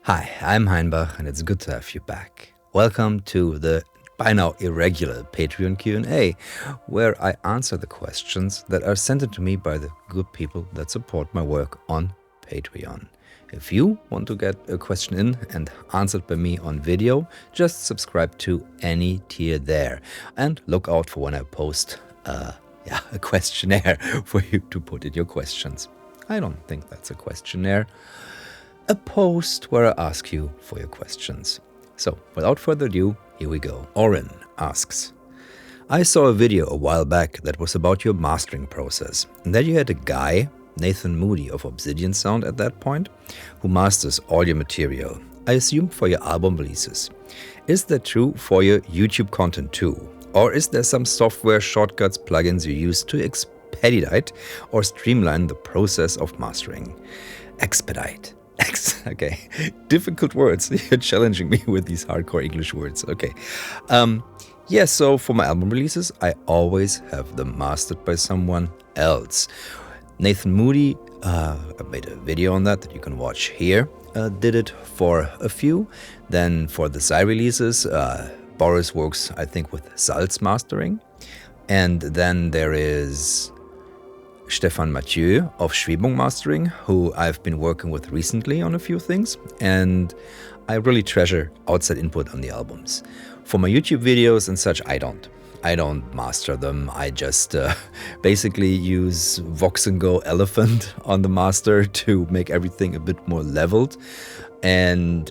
Hi, I'm Heinbach, and it's good to have you back. Welcome to the by now irregular Patron Q+A, where I answer the questions that are sent to me by the good people that support my work on Patreon. If you want to get a question in and answered by me on video, just subscribe to any tier there and look out for when I post a questionnaire for you to put in your questions. I don't think that's a questionnaire. A post where I ask you for your questions. So, without further ado, here we go. Oren asks, I saw a video a while back that was about your mastering process, and that you had a guy, Nathan Moody of Obsidian Sound at that point, who masters all your material, I assume for your album releases. Is that true for your YouTube content too? Or is there some software shortcuts plugins you use to expedite or streamline the process of mastering? Expedite. Okay, difficult words. You're challenging me with these hardcore English words. Okay. So for my album releases, I always have them mastered by someone else. Nathan Moody, I made a video on that you can watch here, did it for a few. Then for the Psy releases, Boris works, I think, with Salz mastering. And then there is Stefan Mathieu of Schwebung Mastering, who I've been working with recently on a few things, and I really treasure outside input on the albums. For my YouTube videos and such, I don't master them. I just basically use Vox & Go Elephant on the master to make everything a bit more leveled, and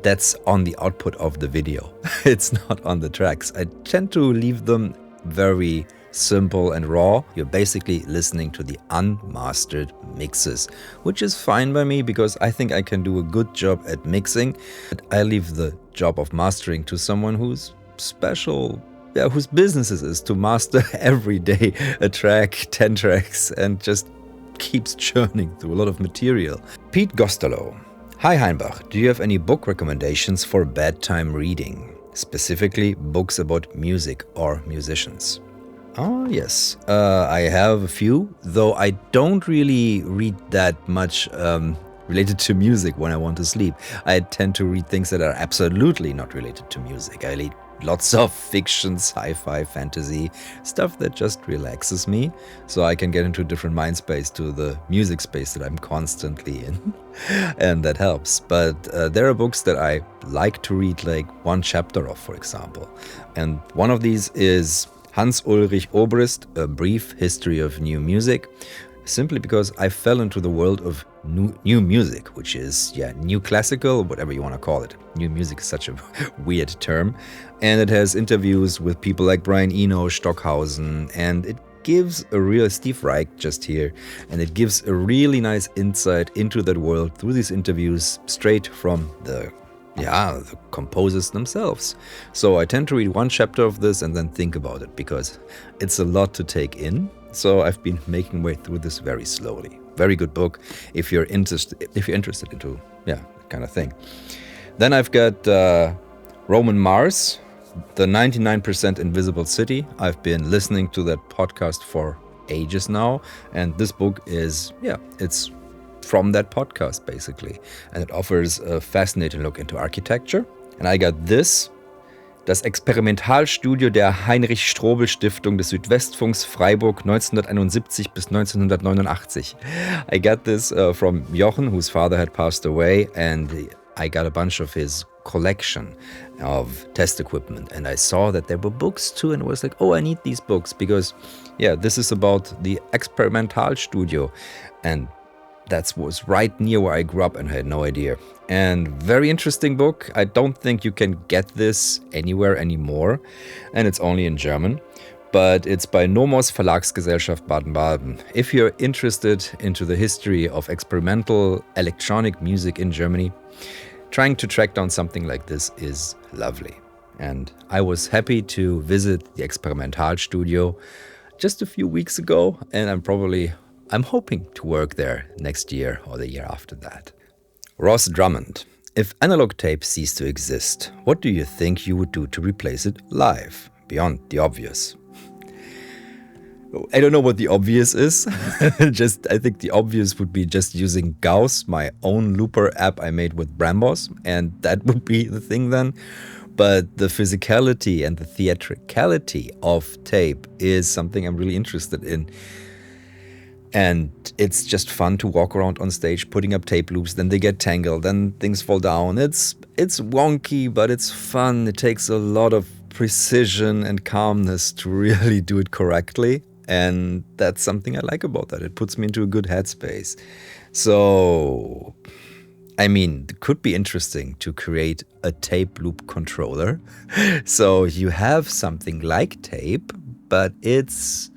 that's on the output of the video. It's not on the tracks. I tend to leave them very simple and raw. You're basically listening to the unmastered mixes, which is fine by me because I think I can do a good job at mixing. But I leave the job of mastering to someone who's special, whose business it is to master every day a track, 10 tracks, and just keeps churning through a lot of material. Pete Gostalo. Hi Heinbach, do you have any book recommendations for bedtime reading? Specifically books about music or musicians? Oh, yes. I have a few, though I don't really read that much related to music when I want to sleep. I tend to read things that are absolutely not related to music. I read lots of fiction, sci-fi, fantasy, stuff that just relaxes me, so I can get into a different mind space to the music space that I'm constantly in, and that helps. But there are books that I like to read like one chapter of, for example. And one of these is Hans-Ulrich Obrist, A Brief History of New Music, simply because I fell into the world of new music, which is, new classical, whatever you want to call it. New music is such a weird term. And it has interviews with people like Brian Eno, Stockhausen, and it gives a real Steve Reich just here, and it gives a really nice insight into that world through these interviews straight from the composers themselves. So I tend to read one chapter of this and then think about it because it's a lot to take in. So I've been making my way through this very slowly. Very good book if you're interested into that kind of thing. Then I've got Roman Mars, The 99% Invisible City. I've been listening to that podcast for ages now, and this book is it's from that podcast basically, and it offers a fascinating look into architecture. And I got this, das Experimentalstudio der Heinrich-Strobel-Stiftung des Südwestfunks Freiburg 1971 bis 1989. I got this from Jochen, whose father had passed away, and I got a bunch of his collection of test equipment, and I saw that there were books too, and I was like, oh, I need these books because this is about the Experimentalstudio, and that was right near where I grew up and I had no idea. And very interesting book. I don't think you can get this anywhere anymore, and it's only in German. But it's by Nomos Verlagsgesellschaft Baden-Baden. If you're interested into the history of experimental electronic music in Germany, trying to track down something like this is lovely. And I was happy to visit the Experimentalstudio just a few weeks ago, and I'm hoping to work there next year or the year after that. Ross Drummond. If analog tape ceased to exist, what do you think you would do to replace it live, beyond the obvious? I don't know what the obvious is. I think the obvious would be just using Gauss, my own looper app I made with Brambos, and that would be the thing then. But the physicality and the theatricality of tape is something I'm really interested in. And it's just fun to walk around on stage, putting up tape loops, then they get tangled, then things fall down. It's wonky, but it's fun. It takes a lot of precision and calmness to really do it correctly. And that's something I like about that. It puts me into a good headspace. So, I mean, it could be interesting to create a tape loop controller. So you have something like tape, but it's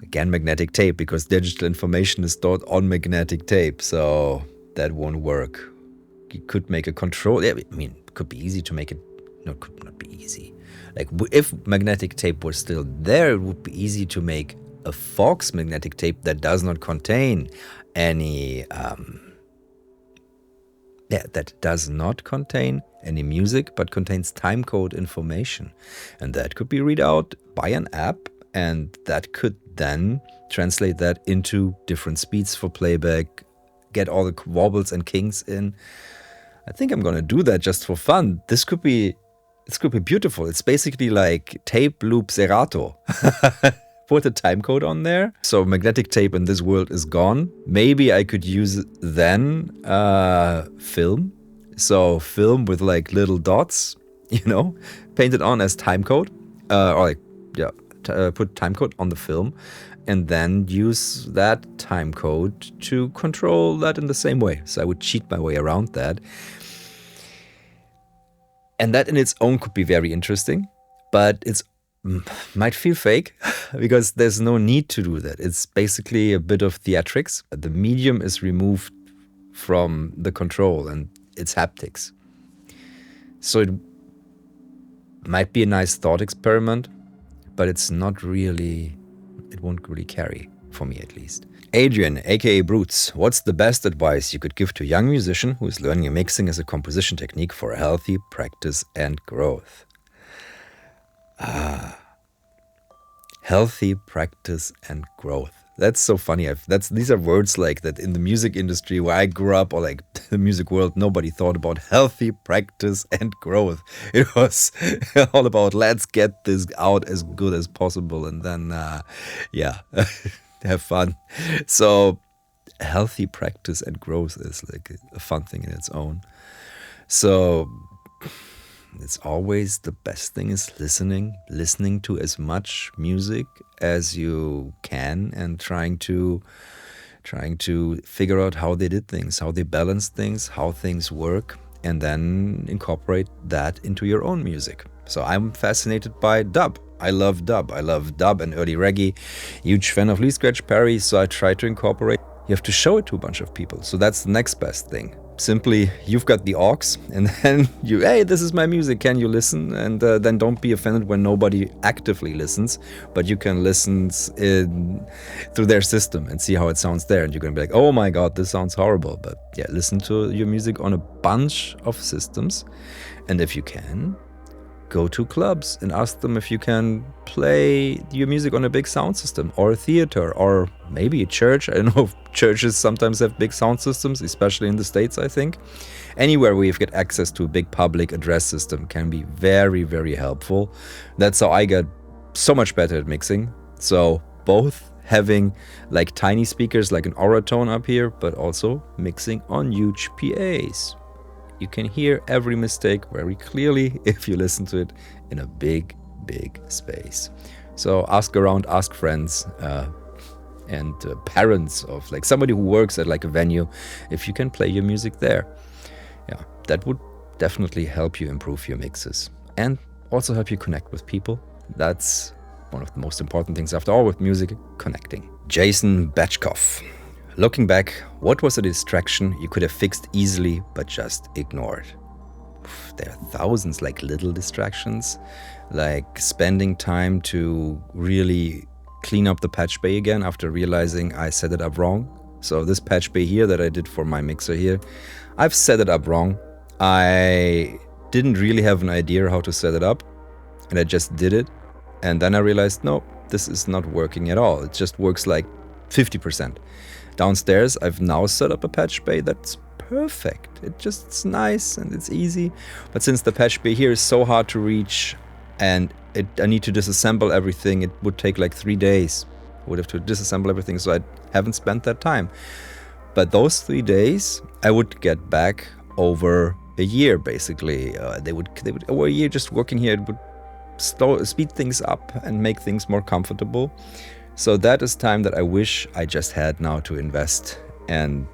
again magnetic tape, because digital information is stored on magnetic tape. So that won't work. You could make a control. Yeah, I mean, it could be easy to make it. No, it could not be easy. Like, if magnetic tape was still there, it would be easy to make a Fox magnetic tape that does not contain any that does not contain any music, but contains timecode information. And that could be read out by an app, and that could then translate that into different speeds for playback, get all the wobbles and kinks in. I think I'm gonna do that just for fun. This could be beautiful. It's basically like tape loop Serato. Put a time code on there. So magnetic tape in this world is gone. Maybe I could use then film. So film with like little dots, painted on as time code. Put time code on the film, and then use that time code to control that in the same way. So I would cheat my way around that. And that in its own could be very interesting, but it's might feel fake because there's no need to do that. It's basically a bit of theatrics. The medium is removed from the control and it's haptics. So it might be a nice thought experiment, but it's not really, it won't really carry, for me at least. Adrian, aka Brutes, what's the best advice you could give to a young musician who is learning mixing as a composition technique for a healthy practice and growth? Healthy practice and growth. That's so funny. These are words like that in the music industry where I grew up, or like the music world, nobody thought about healthy practice and growth. It was all about let's get this out as good as possible and then, have fun. So healthy practice and growth is like a fun thing in its own. So it's always the best thing is listening to as much music as you can and trying to figure out how they did things, how they balanced things, how things work, and then incorporate that into your own music. So I'm fascinated by dub. I love dub. I love dub and early reggae. Huge fan of Lee Scratch Perry, so I try to incorporate. You have to show it to a bunch of people. So that's the next best thing. Simply, you've got the aux, and then hey, this is my music, can you listen? And then don't be offended when nobody actively listens, but you can listen through their system and see how it sounds there. And you're going to be like, oh my God, this sounds horrible. But yeah, listen to your music on a bunch of systems. And if you can, go to clubs and ask them if you can play your music on a big sound system, or a theater, or maybe a church. I don't know if churches sometimes have big sound systems, especially in the States, I think. Anywhere where you get access to a big public address system can be very, very helpful. That's how I got so much better at mixing. So both having like tiny speakers like an Auratone up here, but also mixing on huge PAs. You can hear every mistake very clearly if you listen to it in a big, big space. So ask around, ask friends and parents of like somebody who works at like a venue if you can play your music there. Yeah, that would definitely help you improve your mixes and also help you connect with people. That's one of the most important things after all with music, connecting. Jason Batchkoff. Looking back, what was a distraction you could have fixed easily but just ignored? There are thousands like little distractions, like spending time to really clean up the patch bay again after realizing I set it up wrong. So this patch bay here that I did for my mixer here, I've set it up wrong. I didn't really have an idea how to set it up and I just did it. And then I realized, no, this is not working at all. It just works like 50%. Downstairs, I've now set up a patch bay that's perfect. It's nice and it's easy. But since the patch bay here is so hard to reach and I need to disassemble everything, it would take like 3 days. I would have to disassemble everything, so I haven't spent that time. But those 3 days, I would get back over a year, basically. They would over a year just working here, it would speed things up and make things more comfortable. So that is time that I wish I just had now to invest. And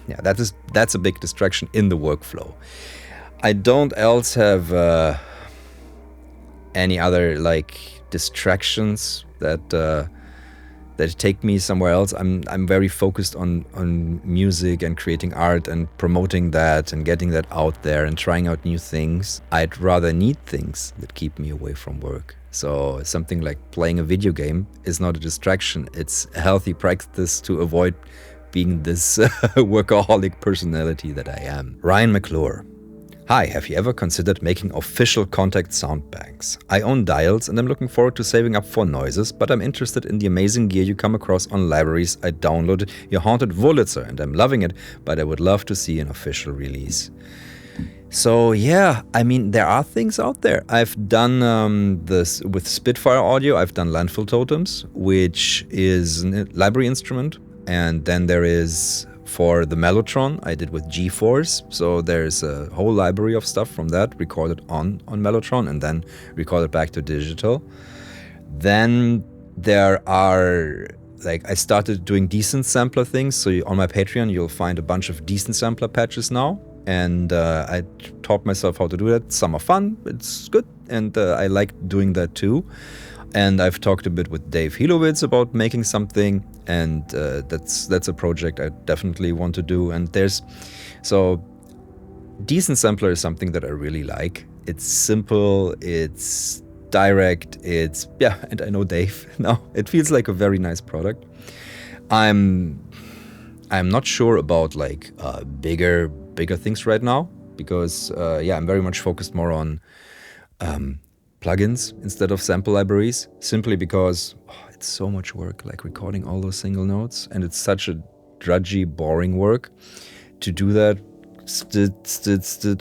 yeah, that's a big distraction in the workflow. I don't else have any other like distractions that take me somewhere else. I'm very focused on music and creating art and promoting that and getting that out there and trying out new things. I'd rather need things that keep me away from work. So something like playing a video game is not a distraction. It's a healthy practice to avoid being this workaholic personality that I am. Ryan McClure. Hi, have you ever considered making official contact sound banks? I own dials and I'm looking forward to saving up for noises, but I'm interested in the amazing gear you come across on libraries. I downloaded your Haunted Wurlitzer and I'm loving it, but I would love to see an official release. So yeah, I mean, there are things out there. I've done this with Spitfire Audio. I've done Landfill Totems, which is a library instrument. And then there is, for the Mellotron, I did with G-Force. So there's a whole library of stuff from that recorded on Mellotron and then recorded back to digital. Then there are, like, I started doing decent sampler things. So on my Patreon, you'll find a bunch of decent sampler patches now. And I taught myself how to do that. Some are fun, it's good. And I like doing that too. And I've talked a bit with Dave Hilowitz about making something, and that's a project I definitely want to do. And so decent sampler is something that I really like. It's simple, it's direct, and I know Dave now. It feels like a very nice product. I'm not sure about like bigger things right now because I'm very much focused more on plugins instead of sample libraries, simply because it's so much work, like recording all those single notes, and it's such a drudgy, boring work to do that.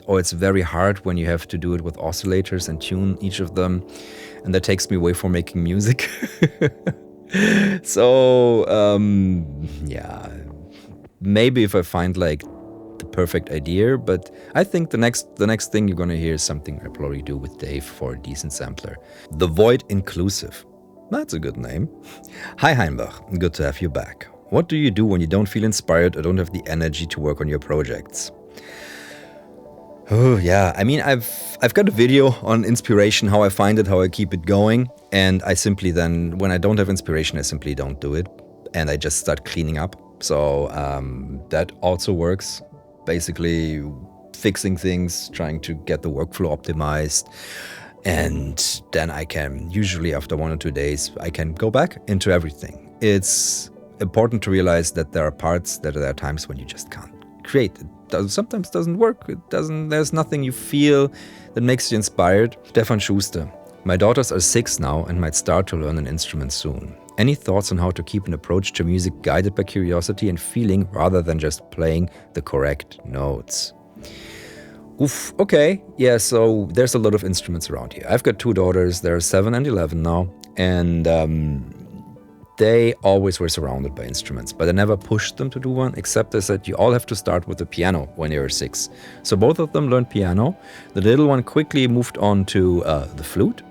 Or it's very hard when you have to do it with oscillators and tune each of them, and that takes me away from making music. So maybe if I find like the perfect idea, but I think the next thing you're gonna hear is something I probably do with Dave for a decent sampler. The Void Inclusive. That's a good name. Hi Heinbach, good to have you back. What do you do when you don't feel inspired or don't have the energy to work on your projects? Oh yeah, I mean I've got a video on inspiration, how I find it, how I keep it going, and I simply then, when I don't have inspiration, I simply don't do it, and I just start cleaning up. So that also works. Basically fixing things, trying to get the workflow optimized. And then I can, usually after 1 or 2 days, I can go back into everything. It's important to realize that there are times when you just can't create. Sometimes doesn't work. There's nothing you feel that makes you inspired. Stefan Schuster. My daughters are 6 now and might start to learn an instrument soon. Any thoughts on how to keep an approach to music guided by curiosity and feeling rather than just playing the correct notes? Oof, okay. Yeah, so there's a lot of instruments around here. I've got 2 daughters, they're 7 and 11 now, and they always were surrounded by instruments, but I never pushed them to do one, except I said you all have to start with the piano when you're 6. So both of them learned piano. The little one quickly moved on to the flute.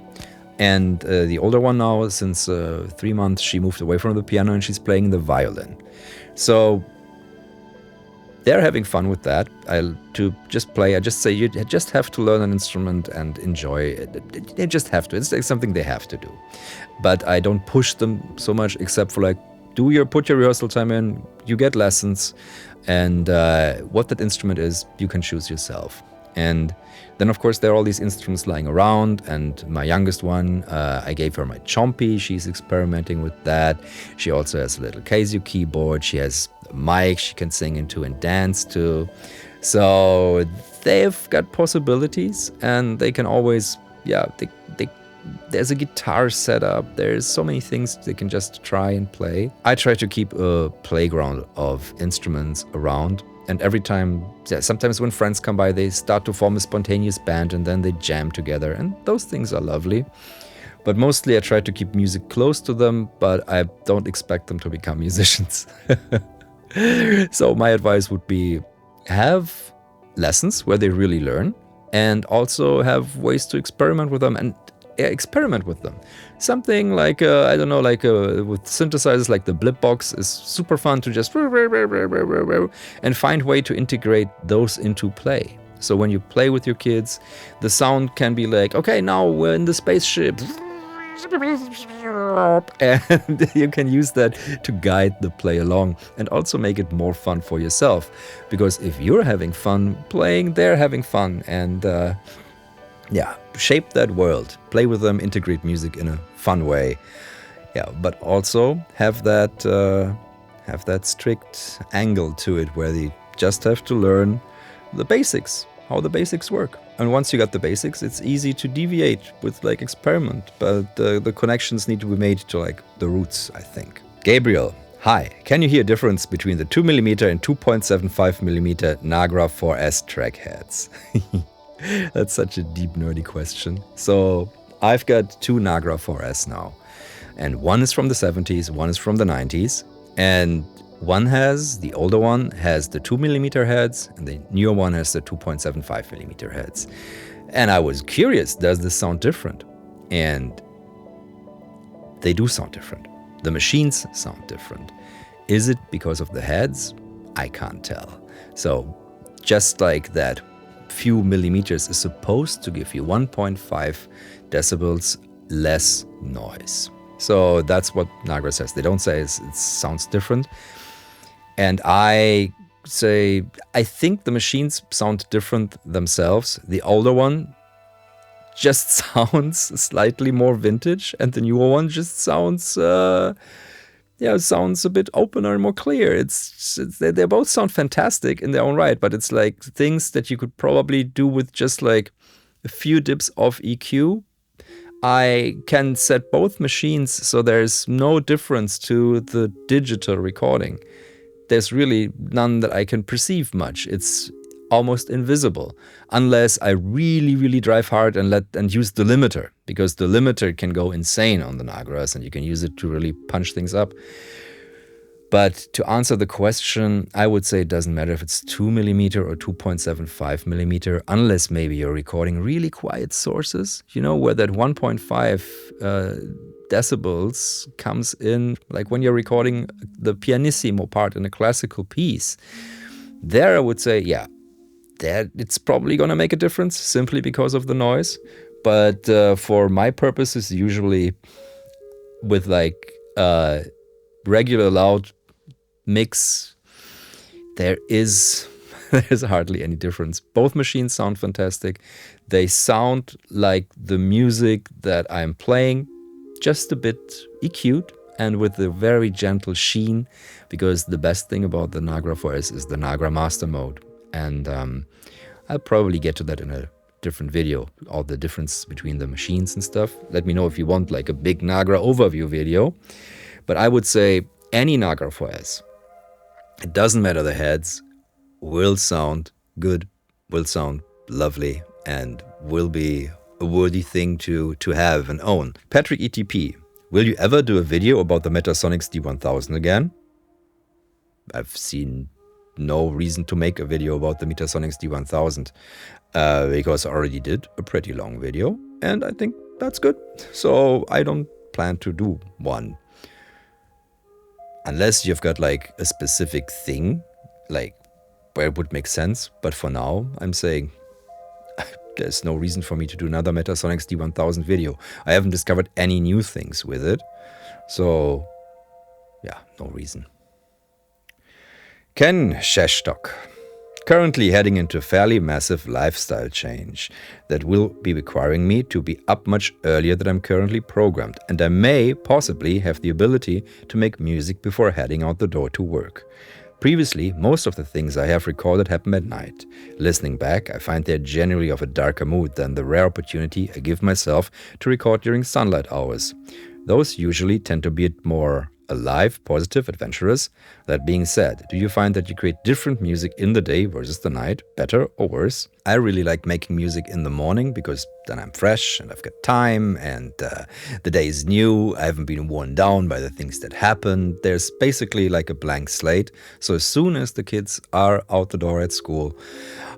And the older one now, since 3 months, she moved away from the piano and she's playing the violin. So they're having fun with that. To just play, I just say you just have to learn an instrument and enjoy it. They just have to. It's like something they have to do. But I don't push them so much, except for like, put your rehearsal time in, you get lessons, and what that instrument is, you can choose yourself. And then, of course, there are all these instruments lying around, and my youngest one, I gave her my Chompy. She's experimenting with that. She also has a little Casio keyboard. She has a mic she can sing into and dance to. So they've got possibilities, and they can always, There's a guitar set up. There's so many things they can just try and play. I try to keep a playground of instruments around. And every time, sometimes when friends come by, they start to form a spontaneous band and then they jam together. And those things are lovely. But mostly I try to keep music close to them, but I don't expect them to become musicians. So my advice would be have lessons where they really learn, and also have ways to experiment with them and experiment with them. Something like, I don't know, like with synthesizers like the Blip Box is super fun to just and find way to integrate those into play. So when you play with your kids, the sound can be like, okay, now we're in the spaceship. And you can use that to guide the play along and also make it more fun for yourself. Because if you're having fun playing, they're having fun. And yeah, shape that world. Play with them, integrate music in a fun way. Yeah, but also have that strict angle to it where they just have to learn the basics, how the basics work. And once you got the basics, it's easy to deviate with like experiment, but the connections need to be made to like the roots, I think. Gabriel, hi. Can you hear a difference between the 2mm and 2.75mm Nagra 4S track heads? That's such a deep, nerdy question. So I've got two Nagra 4S now, and one is from the 70s, one is from the 90s, and the older one has the 2mm heads, and the newer one has the 2.75mm heads. And I was curious, does this sound different? And they do sound different. The machines sound different. Is it because of the heads? I can't tell. So just like that few millimeters is supposed to give you 1.5 decibels less noise. So that's what Nagra says. They don't say it sounds different. And I say, I think the machines sound different themselves. The older one just sounds slightly more vintage, and the newer one just sounds, sounds a bit opener and more clear. They both sound fantastic in their own right, but it's like things that you could probably do with just like a few dips of EQ. I can set both machines so there's no difference to the digital recording. There's really none that I can perceive much. It's almost invisible, unless I really, really drive hard and use the limiter, because the limiter can go insane on the Nagras and you can use it to really punch things up. But to answer the question, I would say it doesn't matter if it's 2mm or 2.75mm, unless maybe you're recording really quiet sources, where that 1.5 decibels comes in, like when you're recording the pianissimo part in a classical piece. There I would say, yeah, that it's probably going to make a difference simply because of the noise. But for my purposes, usually with like regular loud mix, there's hardly any difference. Both machines sound fantastic. They sound like the music that I'm playing, just a bit EQ'd and with a very gentle sheen, because the best thing about the Nagra 4S is the Nagra master mode. And I'll probably get to that in a different video, all the difference between the machines and stuff. Let me know if you want like a big Nagra overview video. But I would say any Nagra 4S, it doesn't matter the heads, will sound good, will sound lovely, and will be a worthy thing to have and own. Patrick ETP, will you ever do a video about the Metasonics D1000 again? I've seen no reason to make a video about the Metasonics D1000 because I already did a pretty long video, and I think that's good. So I don't plan to do one. Unless you've got like a specific thing, like where it would make sense. But for now, I'm saying there's no reason for me to do another Metasonics D1000 video. I haven't discovered any new things with it. So yeah, no reason. Ken Sheshtok. Currently heading into a fairly massive lifestyle change that will be requiring me to be up much earlier than I'm currently programmed, and I may possibly have the ability to make music before heading out the door to work. Previously, most of the things I have recorded happened at night. Listening back, I find they're generally of a darker mood than the rare opportunity I give myself to record during sunlight hours. Those usually tend to be more alive, positive, adventurous. That being said, do you find that you create different music in the day versus the night, better or worse? I really like making music in the morning because then I'm fresh and I've got time and the day is new. I haven't been worn down by the things that happened. There's basically like a blank slate. So as soon as the kids are out the door at school,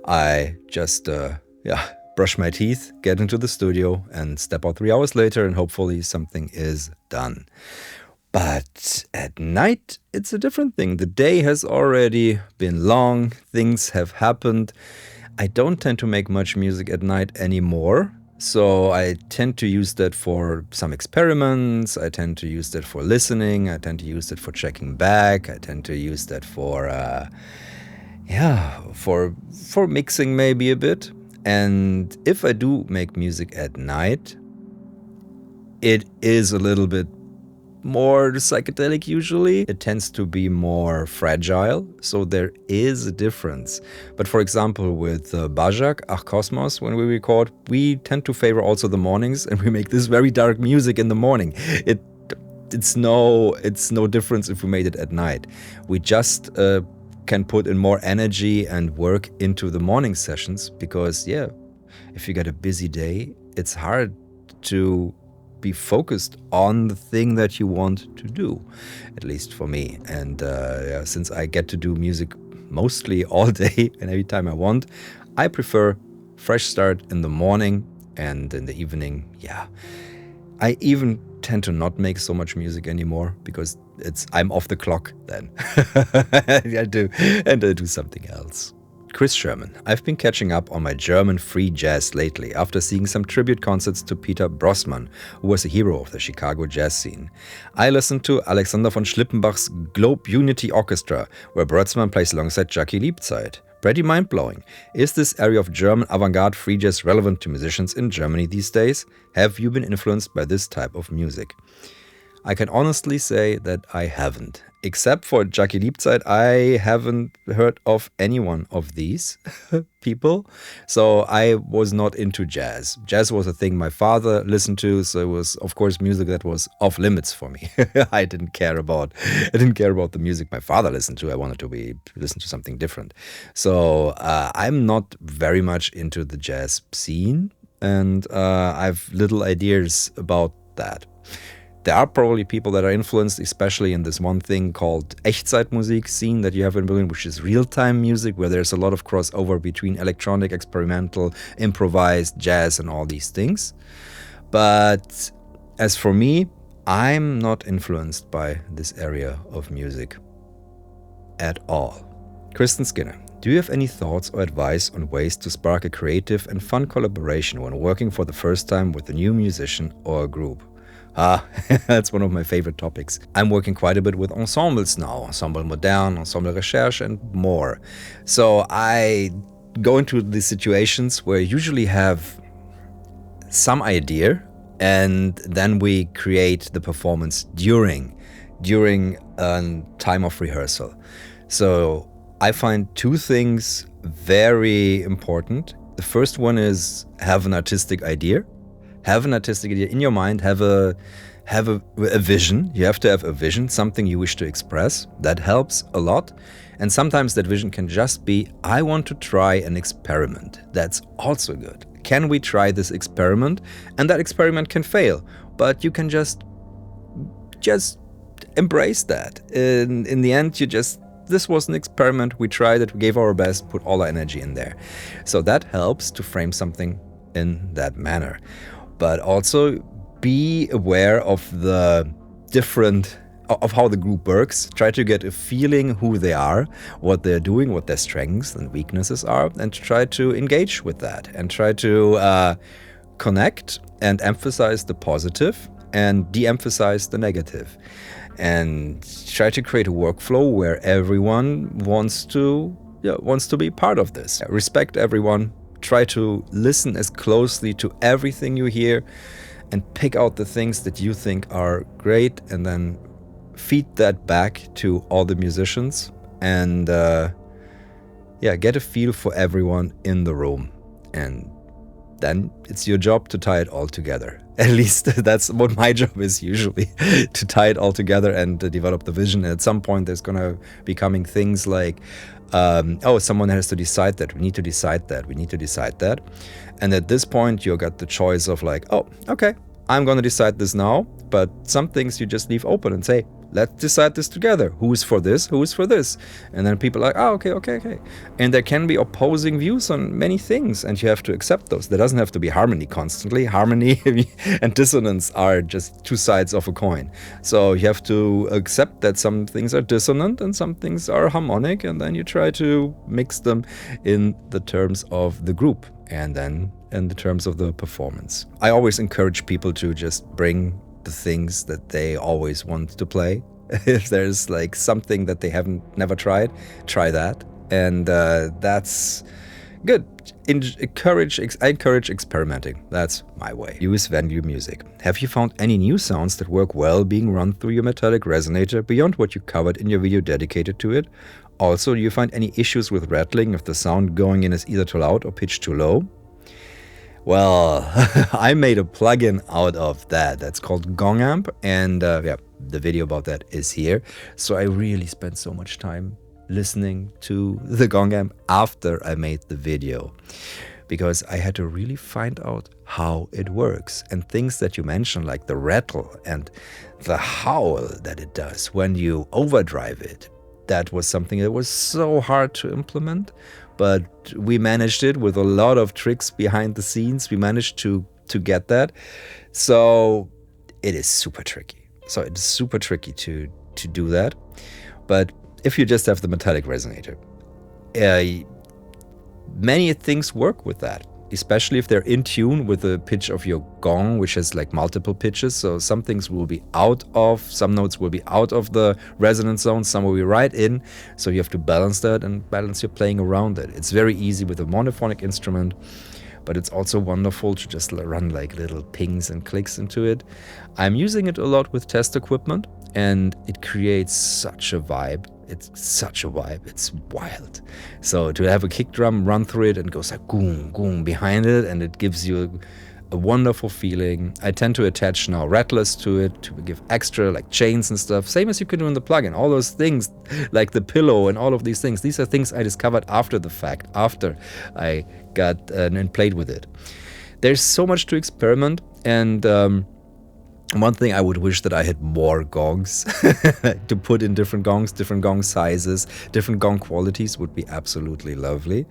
I just, brush my teeth, get into the studio and step out 3 hours later and hopefully something is done. But at night, it's a different thing. The day has already been long, things have happened. I don't tend to make much music at night anymore. So I tend to use that for some experiments. I tend to use that for listening. I tend to use that for checking back. I tend to use that for mixing maybe a bit. And if I do make music at night, it is a little bit more psychedelic usually. It tends to be more fragile, so there is a difference. But for example, with Bajak, Ach Kosmos, when we record, we tend to favor also the mornings, and we make this very dark music in the morning. It's no difference if we made it at night. We just can put in more energy and work into the morning sessions because, if you got a busy day, it's hard to be focused on the thing that you want to do, at least for me. And since I get to do music mostly all day and every time I want, I prefer fresh start in the morning and in the evening. I even tend to not make so much music anymore because I'm off the clock then. I do something else. Chris Sherman. I've been catching up on my German free jazz lately after seeing some tribute concerts to Peter Brossman, who was a hero of the Chicago jazz scene. I listened to Alexander von Schlippenbach's Globe Unity Orchestra, where Brossman plays alongside Jackie Liebzeit. Pretty mind-blowing. Is this area of German avant-garde free jazz relevant to musicians in Germany these days? Have you been influenced by this type of music? I can honestly say that I haven't. Except for Jackie Liebzeit, I haven't heard of any one of these people. So I was not into jazz. Jazz was a thing my father listened to, so it was, of course, music that was off limits for me. I didn't care about the music my father listened to. I wanted to listen to something different. So I'm not very much into the jazz scene, and I've little ideas about that. There are probably people that are influenced, especially in this one thing called Echtzeitmusik scene that you have in Berlin, which is real-time music, where there's a lot of crossover between electronic, experimental, improvised, jazz, and all these things. But as for me, I'm not influenced by this area of music at all. Kristen Skinner. Do you have any thoughts or advice on ways to spark a creative and fun collaboration when working for the first time with a new musician or a group? That's one of my favorite topics. I'm working quite a bit with ensembles now, Ensemble Modern, Ensemble Recherche, and more. So I go into these situations where I usually have some idea, and then we create the performance during a time of rehearsal. So I find two things very important. The first one is have an artistic idea. Have an artistic idea in your mind, have a vision. You have to have a vision, something you wish to express. That helps a lot. And sometimes that vision can just be, I want to try an experiment. That's also good. Can we try this experiment? And that experiment can fail, but you can just embrace that. In the end, this was an experiment. We tried it, we gave our best, put all our energy in there. So that helps to frame something in that manner. But also be aware of of how the group works. Try to get a feeling who they are, what they're doing, what their strengths and weaknesses are, and try to engage with that and try to connect and emphasize the positive and de-emphasize the negative. And try to create a workflow where everyone wants to be part of this. Respect everyone. Try to listen as closely to everything you hear and pick out the things that you think are great and then feed that back to all the musicians and yeah, get a feel for everyone in the room, and then it's your job to tie it all together. At least that's what my job is usually, to tie it all together and to develop the vision. And at some point there's gonna be coming things like, oh, someone has to decide that, we need to decide that, we need to decide that. And at this point you got the choice of like, oh, okay, I'm gonna decide this now, but some things you just leave open and say, let's decide this together. Who's for this? Who's for this? And then people are like, oh, okay. And there can be opposing views on many things, and you have to accept those. There doesn't have to be harmony constantly. Harmony and dissonance are just two sides of a coin. So you have to accept that some things are dissonant and some things are harmonic, and then you try to mix them in the terms of the group and then in the terms of the performance. I always encourage people to just bring the things that they always want to play. If there's like something that they never tried, try that. And that's good. I encourage experimenting. That's my way. Use venue music. Have you found any new sounds that work well being run through your metallic resonator beyond what you covered in your video dedicated to it? Also, do you find any issues with rattling if the sound going in is either too loud or pitched too low? Well, I made a plugin out of that. That's called Gong Amp, and yeah, the video about that is here. So I really spent so much time listening to the Gong Amp after I made the video, because I had to really find out how it works. And things that you mentioned, like the rattle and the howl that it does when you overdrive it, that was something that was so hard to implement. But we managed it with a lot of tricks behind the scenes. We managed to get that. So it is super tricky. So it's super tricky to do that. But if you just have the metallic resonator, many things work with that, especially if they're in tune with the pitch of your gong, which has like multiple pitches. So some things will be some notes will be out of the resonance zone, some will be right in. So you have to balance that and balance your playing around it. It's very easy with a monophonic instrument, but it's also wonderful to just run like little pings and clicks into it. I'm using it a lot with test equipment, and it creates such a vibe. It's such a vibe. It's wild. So to have a kick drum run through it and goes like goom, goom behind it, and it gives you a wonderful feeling. I tend to attach now rattlers to it to give extra like chains and stuff. Same as you can do in the plugin. All those things like the pillow and all of these things. These are things I discovered after the fact, after I got and played with it. There's so much to experiment, and one thing I would wish that I had more gongs to put in different gong sizes, different gong qualities would be absolutely lovely.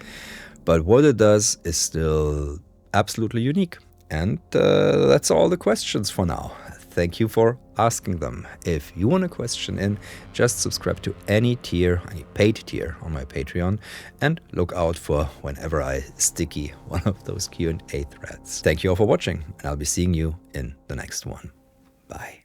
But what it does is still absolutely unique. And that's all the questions for now. Thank you for asking them. If you want a question in, just subscribe to any tier, any paid tier on my Patreon, and look out for whenever I sticky one of those Q&A threads. Thank you all for watching, and I'll be seeing you in the next one. Bye.